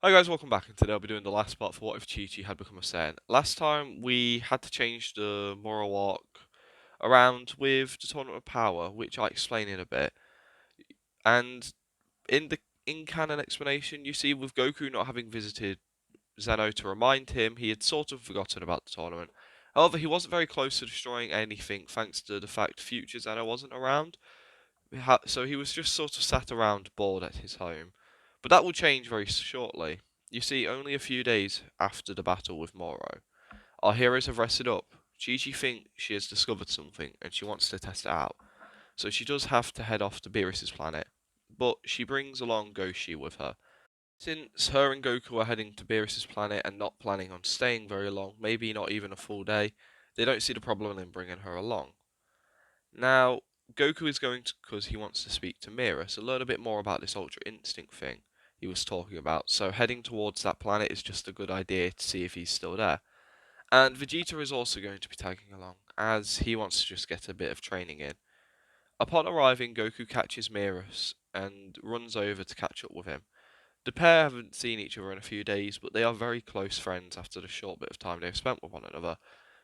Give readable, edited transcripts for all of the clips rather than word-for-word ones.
Hi guys, welcome back, and today I'll be doing the last part for what if Chichi had become a Saiyan. Last time we had to change the Moro arc around with the Tournament of Power, which I explain in a bit. And in the in-canon explanation, you see with Goku not having visited Zeno to remind him, he had sort of forgotten about the tournament. However, he wasn't very close to destroying anything thanks to the fact future Zeno wasn't around. So he was just sort of sat around bored at his home. But that will change very shortly. You see, only a few days after the battle with Moro, our heroes have rested up. Chichi thinks she has discovered something and she wants to test it out. So she does have to head off to Beerus's planet, but she brings along Goshi with her. Since her and Goku are heading to Beerus's planet and not planning on staying very long, maybe not even a full day, they don't see the problem in bringing her along. Now, Goku is going to, because he wants to speak to Mira, so learn a bit more about this Ultra Instinct thing he was talking about. So heading towards that planet is just a good idea to see if he's still there. And Vegeta is also going to be tagging along, as he wants to just get a bit of training in. Upon arriving, Goku catches Miras and runs over to catch up with him. The pair haven't seen each other in a few days, but they are very close friends after the short bit of time they've spent with one another.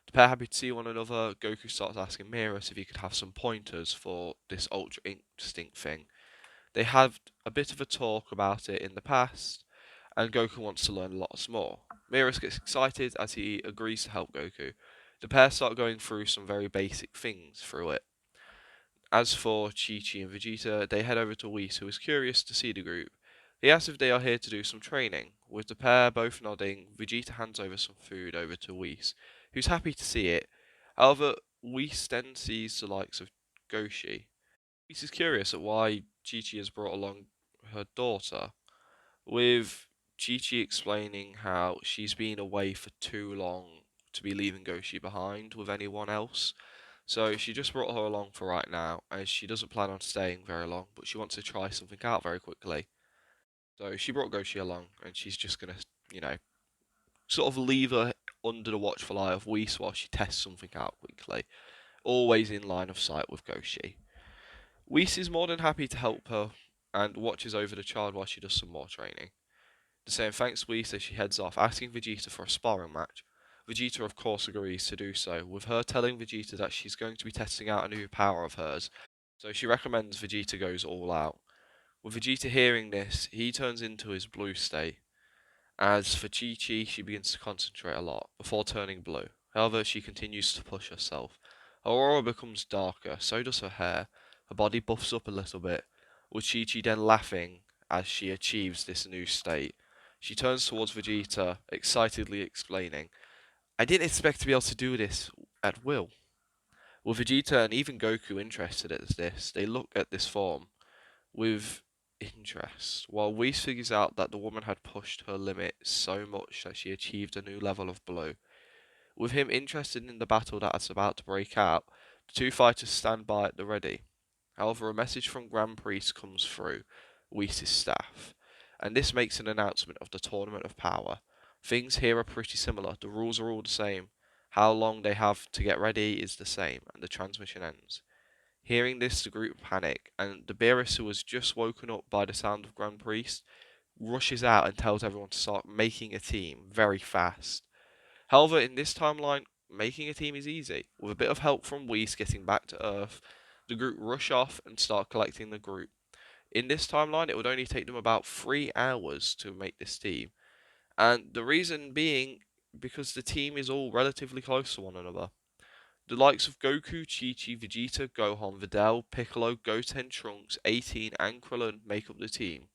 The pair happy to see one another. Goku starts asking Miras if he could have some pointers for this Ultra Instinct thing. They had a bit of a talk about it in the past, and Goku wants to learn lots more. Miras gets excited as he agrees to help Goku. The pair start going through some very basic things through it. As for Chi-Chi and Vegeta, they head over to Whis, who is curious to see the group. He asks if they are here to do some training. With the pair both nodding, Vegeta hands over some food over to Whis, who's happy to see it. However, Whis then sees the likes of Goshi. Whis is curious at why Chi-Chi has brought along her daughter, with Chi-Chi explaining how she's been away for too long to be leaving Goshi behind with anyone else. So she just brought her along for right now, and she doesn't plan on staying very long, but she wants to try something out very quickly. So she brought Goshi along, and she's just gonna, you know, sort of leave her under the watchful eye of Whis while she tests something out quickly, always in line of sight with Goshi. Whis is more than happy to help her and watches over the child while she does some more training. The same thanks Whis as she heads off, asking Vegeta for a sparring match. Vegeta, of course, agrees to do so, with her telling Vegeta that she's going to be testing out a new power of hers, so she recommends Vegeta goes all out. With Vegeta hearing this, he turns into his blue state. As for Chi-Chi, she begins to concentrate a lot, before turning blue. However, she continues to push herself. Her aura becomes darker, so does her hair. Her body buffs up a little bit, with Chi-Chi then laughing as she achieves this new state. She turns towards Vegeta, excitedly explaining, I didn't expect to be able to do this at will. With Vegeta and even Goku interested at this, they look at this form with interest, while Whis figures out that the woman had pushed her limit so much that she achieved a new level of blue. With him interested in the battle that is about to break out, the two fighters stand by at the ready. However, a message from Grand Priest comes through Whis' staff, and this makes an announcement of the Tournament of Power. Things here are pretty similar, the rules are all the same. How long they have to get ready is the same, and the transmission ends. Hearing this, the group panic, and the Beerus, who was just woken up by the sound of Grand Priest, rushes out and tells everyone to start making a team very fast. However, in this timeline, making a team is easy. With a bit of help from Whis getting back to Earth, the group rush off and start collecting the group. In this timeline, it would only take them about 3 hours to make this team. And the reason being because the team is all relatively close to one another. The likes of Goku, Chi-Chi, Vegeta, Gohan, Videl, Piccolo, Goten, Trunks, 18, and Krillin make up the team.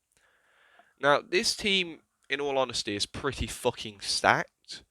Now, this team, in all honesty, is pretty fucking stacked.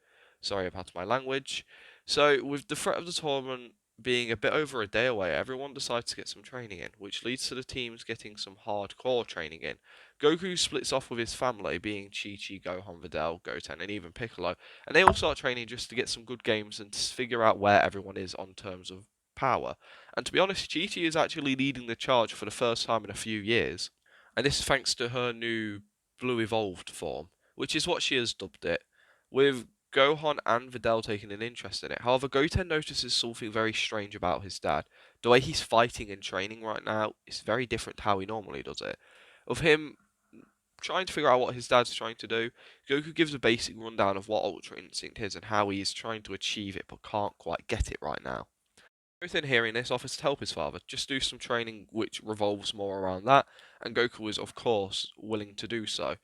Sorry about my language. So, with the threat of the tournament being a bit over a day away, everyone decides to get some training in, which leads to the teams getting some hardcore training in. Goku splits off with his family, being Chi-Chi, Gohan, Videl, Goten, and even Piccolo, and they all start training just to get some good games and to figure out where everyone is on terms of power. And to be honest, Chi-Chi is actually leading the charge for the first time in a few years. And this is thanks to her new Blue Evolved form, which is what she has dubbed it, with Gohan and Videl taking an interest in it. However, Goten notices something very strange about his dad. The way he's fighting and training right now is very different to how he normally does it. Of him trying to figure out what his dad's trying to do. Goku gives a basic rundown of what Ultra Instinct is and how he is trying to achieve it but can't quite get it right now. Both in hearing this offers to help his father, just do some training which revolves more around that, and Goku is of course willing to do so.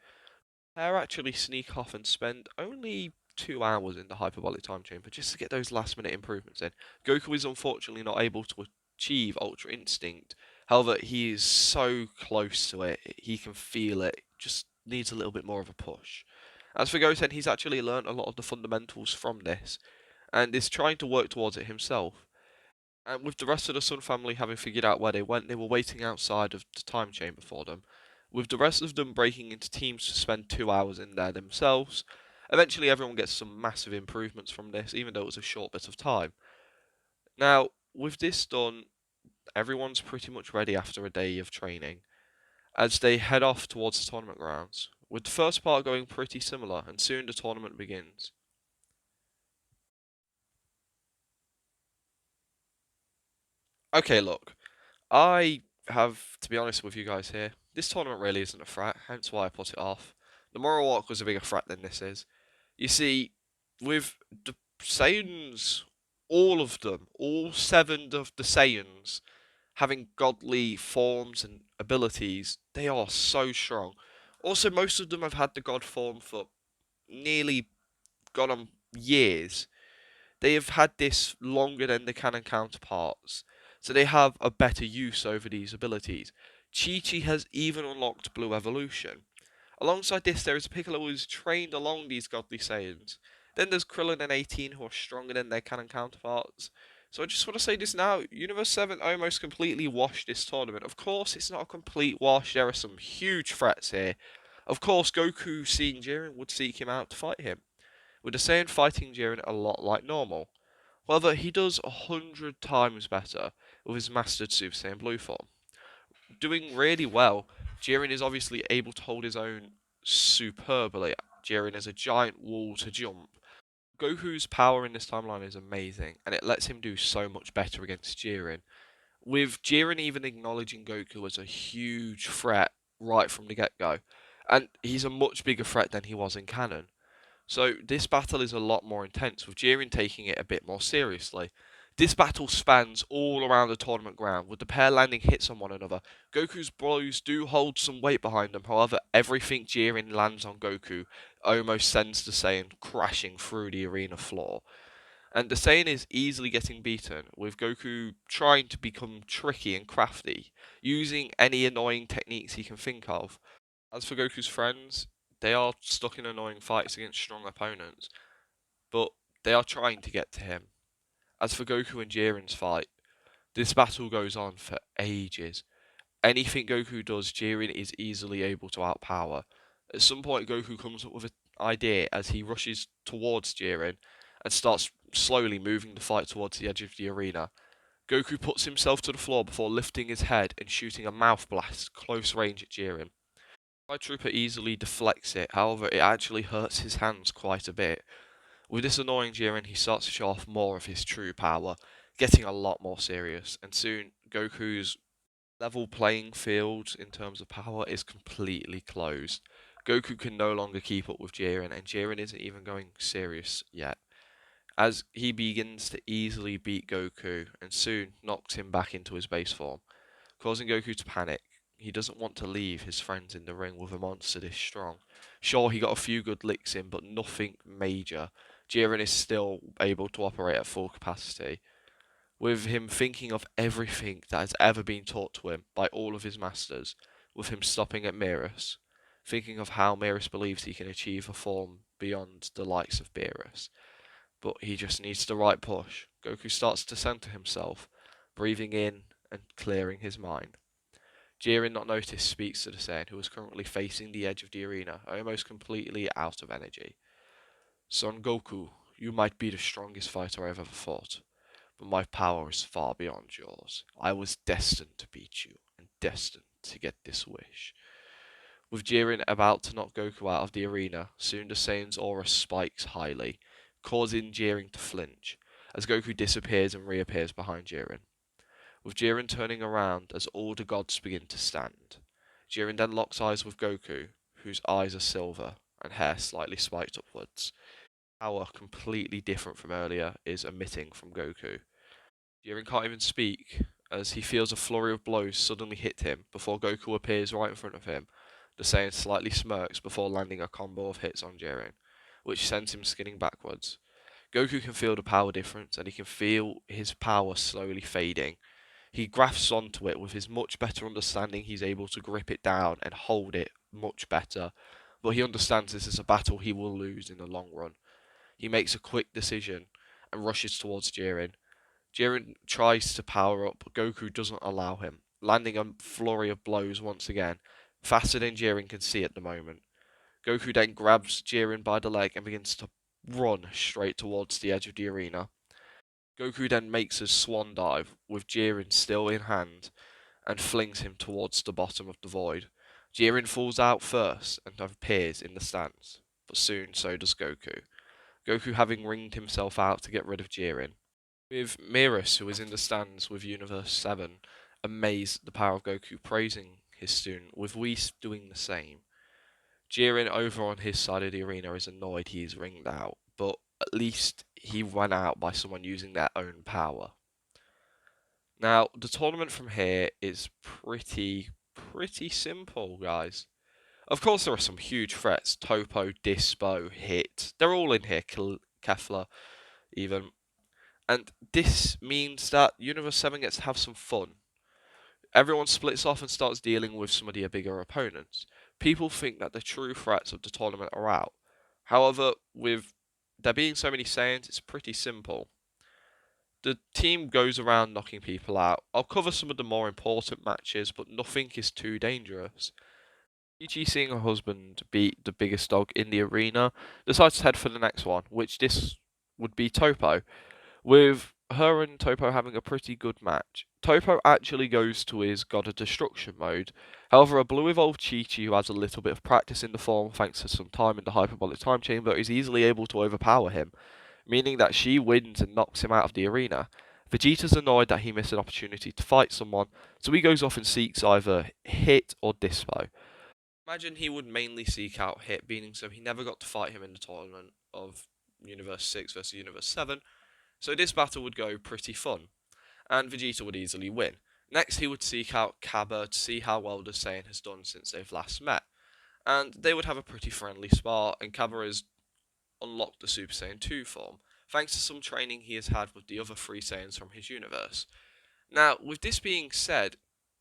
They actually sneak off and spend only 2 hours in the hyperbolic time chamber just to get those last minute improvements in. Goku is unfortunately not able to achieve Ultra Instinct. However, he is so close to it, he can feel it, just needs a little bit more of a push. As for Goten, he's actually learned a lot of the fundamentals from this, and is trying to work towards it himself. And with the rest of the Sun family having figured out where they went, they were waiting outside of the time chamber for them. With the rest of them breaking into teams to spend 2 hours in there themselves, eventually everyone gets some massive improvements from this, even though it was a short bit of time. Now, with this done, everyone's pretty much ready after a day of training, as they head off towards the tournament grounds, with the first part going pretty similar, and soon the tournament begins. Okay, look, I have to be honest with you guys here. This tournament really isn't a threat, hence why I put it off. The Moral Walk was a bigger threat than this is. You see, with the Saiyans, all of them, all seven of the Saiyans, having godly forms and abilities, they are so strong. Also, most of them have had the god form for nearly gone on years. They have had this longer than the canon counterparts, so they have a better use over these abilities. Chichi has even unlocked Blue Evolution. Alongside this, there is Piccolo who is trained along these godly Saiyans. Then there's Krillin and 18 who are stronger than their canon counterparts. So I just want to say this now, Universe 7 almost completely washed this tournament. Of course, it's not a complete wash, there are some huge threats here. Of course, Goku seeing Jiren would seek him out to fight him, with the Saiyan fighting Jiren a lot like normal. However, he does 100 times better with his mastered Super Saiyan Blue form. Doing really well, Jiren is obviously able to hold his own superbly. Jiren is a giant wall to jump. Goku's power in this timeline is amazing, and it lets him do so much better against Jiren. With Jiren even acknowledging Goku as a huge threat right from the get-go, and he's a much bigger threat than he was in canon. So this battle is a lot more intense, with Jiren taking it a bit more seriously. This battle spans all around the tournament ground, with the pair landing hits on one another. Goku's blows do hold some weight behind them, however, everything Jiren lands on Goku almost sends the Saiyan crashing through the arena floor. And the Saiyan is easily getting beaten, with Goku trying to become tricky and crafty, using any annoying techniques he can think of. As for Goku's friends, they are stuck in annoying fights against strong opponents, but they are trying to get to him. As for Goku and Jiren's fight, this battle goes on for ages. Anything Goku does, Jiren is easily able to outpower. At some point, Goku comes up with an idea as he rushes towards Jiren and starts slowly moving the fight towards the edge of the arena. Goku puts himself to the floor before lifting his head and shooting a mouth blast close range at Jiren. My Trooper easily deflects it, however, it actually hurts his hands quite a bit. With this annoying Jiren, he starts to show off more of his true power, getting a lot more serious, and soon Goku's level playing field in terms of power is completely closed. Goku can no longer keep up with Jiren, and Jiren isn't even going serious yet, as he begins to easily beat Goku and soon knocks him back into his base form, causing Goku to panic. He doesn't want to leave his friends in the ring with a monster this strong. Sure, he got a few good licks in, but nothing major. Jiren is still able to operate at full capacity, with him thinking of everything that has ever been taught to him by all of his masters, with him stopping at Beerus, thinking of how Beerus believes he can achieve a form beyond the likes of Beerus. But he just needs the right push. Goku starts to center himself, breathing in and clearing his mind. Jiren, not noticed, speaks to the Saiyan, who is currently facing the edge of the arena, almost completely out of energy. Son Goku, you might be the strongest fighter I've ever fought, but my power is far beyond yours. I was destined to beat you, and destined to get this wish. With Jiren about to knock Goku out of the arena, soon the Saiyan's aura spikes highly, causing Jiren to flinch, as Goku disappears and reappears behind Jiren, with Jiren turning around as all the gods begin to stand. Jiren then locks eyes with Goku, whose eyes are silver and hair slightly spiked upwards. Power completely different from earlier is emitting from Goku. Jiren can't even speak as he feels a flurry of blows suddenly hit him before Goku appears right in front of him. The Saiyan slightly smirks before landing a combo of hits on Jiren, which sends him skidding backwards. Goku can feel the power difference and he can feel his power slowly fading. He grasps onto it with his much better understanding. He's able to grip it down and hold it much better, but he understands this is a battle he will lose in the long run. He makes a quick decision and rushes towards Jiren. Jiren tries to power up, but Goku doesn't allow him, landing a flurry of blows once again, faster than Jiren can see at the moment. Goku then grabs Jiren by the leg and begins to run straight towards the edge of the arena. Goku then makes a swan dive with Jiren still in hand and flings him towards the bottom of the void. Jiren falls out first and appears in the stands, but soon so does Goku. Goku having ringed himself out to get rid of Jiren. With Miras, who is in the stands with Universe 7, amazed at the power of Goku, praising his student, with Whis doing the same. Jiren over on his side of the arena is annoyed he is ringed out, but at least he went out by someone using their own power. Now, the tournament from here is pretty simple, guys. Of course, there are some huge threats. Topo, Dispo, Hit. They're all in here. Kefla, even. And this means that Universe 7 gets to have some fun. Everyone splits off and starts dealing with some of the bigger opponents. People think that the true threats of the tournament are out. However, with there being so many Saiyans, it's pretty simple. The team goes around knocking people out. I'll cover some of the more important matches, but nothing is too dangerous. Chichi, seeing her husband beat the biggest dog in the arena, decides to head for the next one, which this would be Topo, with her and Topo having a pretty good match. Topo actually goes to his God of Destruction mode. However, a blue evolved Chichi who has a little bit of practice in the form thanks to some time in the hyperbolic time chamber is easily able to overpower him, meaning that she wins and knocks him out of the arena. Vegeta's annoyed that he missed an opportunity to fight someone, so he goes off and seeks either Hit or Dispo. Imagine he would mainly seek out Hit, meaning so he never got to fight him in the tournament of Universe 6 versus Universe 7, so this battle would go pretty fun, and Vegeta would easily win. Next, he would seek out Cabba to see how well the Saiyan has done since they've last met, and they would have a pretty friendly spar, and Cabba has unlocked the Super Saiyan 2 form, thanks to some training he has had with the other three Saiyans from his universe. Now, with this being said,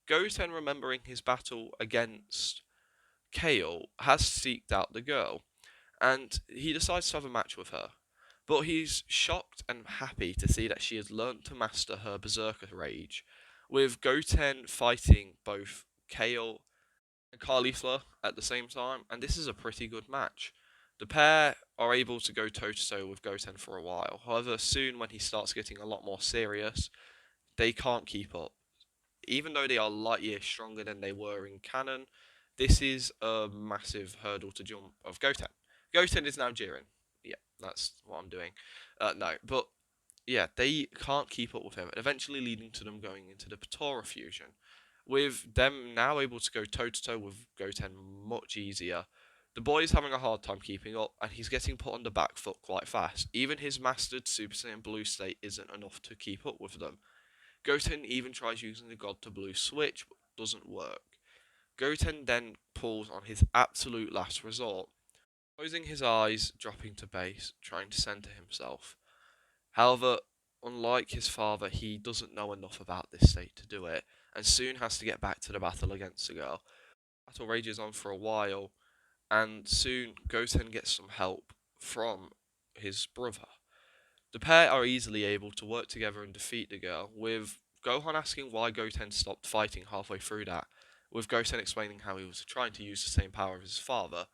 Goten, remembering his battle against Kale, has seeked out the girl, and he decides to have a match with her. But he's shocked and happy to see that she has learnt to master her Berserker rage, with Goten fighting both Kale and Caulifla at the same time, and this is a pretty good match. The pair are able to go toe to toe with Goten for a while. However, soon when he starts getting a lot more serious, they can't keep up. Even though they are light years stronger than they were in canon, this is a massive hurdle to jump of Goten. Goten is now Jiren. Yeah, that's what I'm doing. No, but yeah, they can't keep up with him, and eventually leading to them going into the Patora fusion. With them now able to go toe to toe with Goten much easier, the boy is having a hard time keeping up, and he's getting put on the back foot quite fast. Even his mastered Super Saiyan Blue state isn't enough to keep up with them. Goten even tries using the God to Blue switch, but doesn't work. Goten then pulls on his absolute last resort, closing his eyes, dropping to base, trying to center himself. However, unlike his father, he doesn't know enough about this state to do it, and soon has to get back to the battle against the girl. Battle rages on for a while, and soon Goten gets some help from his brother. The pair are easily able to work together and defeat the girl, with Gohan asking why Goten stopped fighting halfway through that, with Goten explaining how he was trying to use the same power as his father.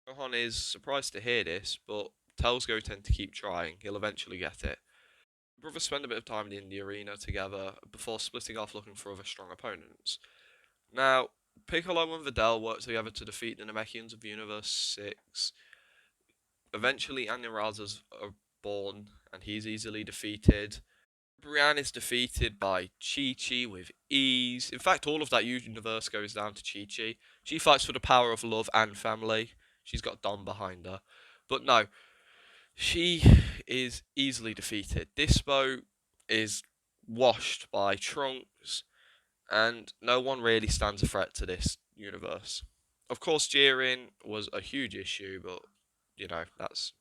Gohan is surprised to hear this, but tells Goten to keep trying, he'll eventually get it. The brothers spend a bit of time in the arena together before splitting off looking for other strong opponents. Now, Piccolo and Videl work together to defeat the Namekians of Universe 6. Eventually, Anirazas are born, and he's easily defeated. Brienne is defeated by Chi-Chi with ease. In fact, all of that universe goes down to Chi-Chi. She fights for the power of love and family. She's got Dom behind her. But no, she is easily defeated. Dispo is washed by Trunks, and no one really stands a threat to this universe. Of course, Jiren was a huge issue, but that's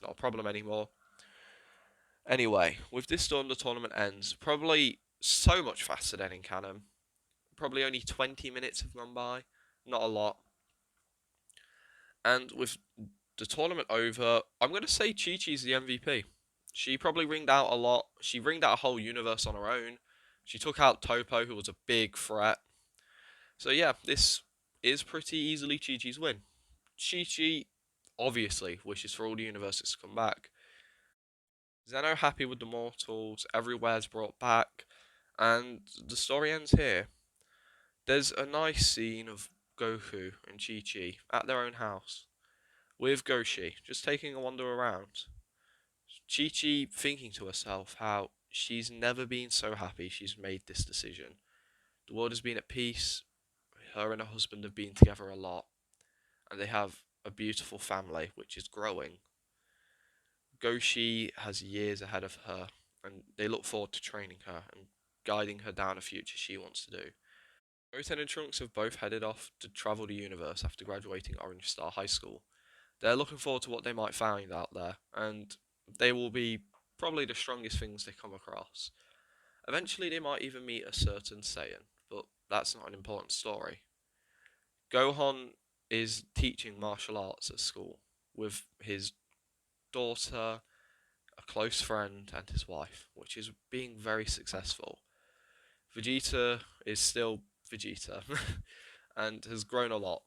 not a problem anymore. Anyway, with this done, the tournament ends. Probably so much faster than in canon. Probably only 20 minutes have gone by. Not a lot. And with the tournament over, I'm going to say Chi Chi's the MVP. She probably ringed out a lot. She ringed out a whole universe on her own. She took out Topo, who was a big threat. So yeah, this is pretty easily Chi Chi's win. Chi Chi obviously wishes for all the universes to come back. Zeno happy with the mortals, everywhere's brought back, and the story ends here. There's a nice scene of Goku and Chi Chi at their own house, with Goshi just taking a wander around. Chi Chi thinking to herself how she's never been so happy she's made this decision. The world has been at peace, her and her husband have been together a lot, and they have a beautiful family which is growing. Goshi has years ahead of her, and they look forward to training her and guiding her down a future she wants to do. Goten and Trunks have both headed off to travel the universe after graduating Orange Star High School. They're looking forward to what they might find out there, and they will be probably the strongest things they come across. Eventually, they might even meet a certain Saiyan, but that's not an important story. Gohan is teaching martial arts at school with his daughter, a close friend, and his wife, which is being very successful. Vegeta is still Vegeta and has grown a lot.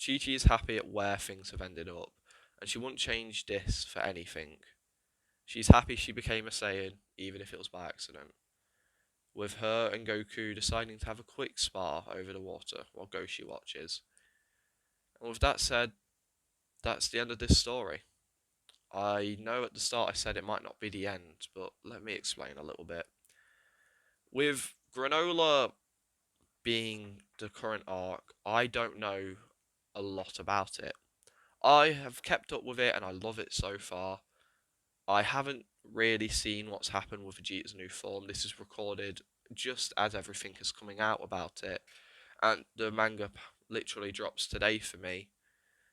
Chi Chi is happy at where things have ended up, and she wouldn't change this for anything. She's happy she became a Saiyan, even if it was by accident. With her and Goku deciding to have a quick spar over the water while Goshi watches. And with that said, that's the end of this story. I know at the start I said it might not be the end, but let me explain a little bit. With Granola being the current arc, I don't know a lot about it. I have kept up with it and I love it so far. I haven't really seen what's happened with Vegeta's new form. This is recorded just as everything is coming out about it, and the manga literally drops today for me.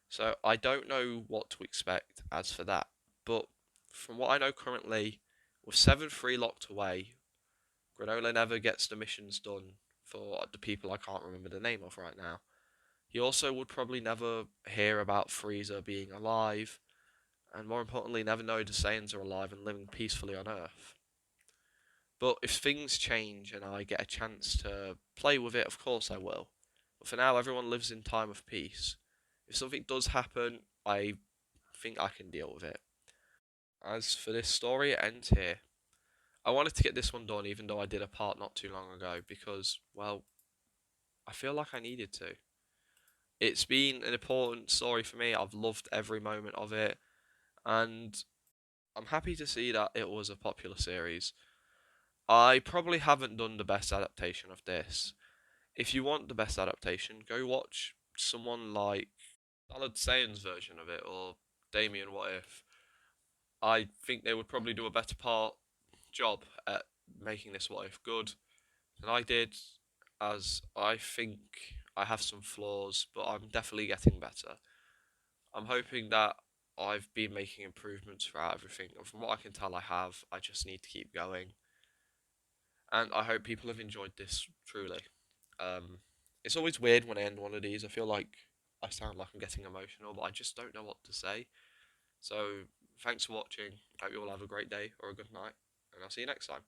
So I don't know what to expect as for that. But from what I know currently, with 7-3 locked away, Granola never gets the missions done for the people I can't remember the name of right now. He also would probably never hear about Frieza being alive, and more importantly, never know the Saiyans are alive and living peacefully on Earth. But if things change and I get a chance to play with it, of course I will. But for now, everyone lives in time of peace. If something does happen, I think I can deal with it. As for this story, it ends here. I wanted to get this one done even though I did a part not too long ago because, well, I feel like I needed to. It's been an important story for me. I've loved every moment of it, and I'm happy to see that it was a popular series. I probably haven't done the best adaptation of this. If you want the best adaptation, go watch someone like Solid Saiyan's version of it or Damien What If. I think they would probably do a better job at making this What If good than I did, as I think I have some flaws, but I'm definitely getting better. I'm hoping that I've been making improvements throughout everything, and from what I can tell, I have. I just need to keep going, and I hope people have enjoyed this truly. It's always weird when I end one of these. I feel like I sound like I'm getting emotional, but I just don't know what to say. So, thanks for watching. Hope you all have a great day or a good night, and I'll see you next time.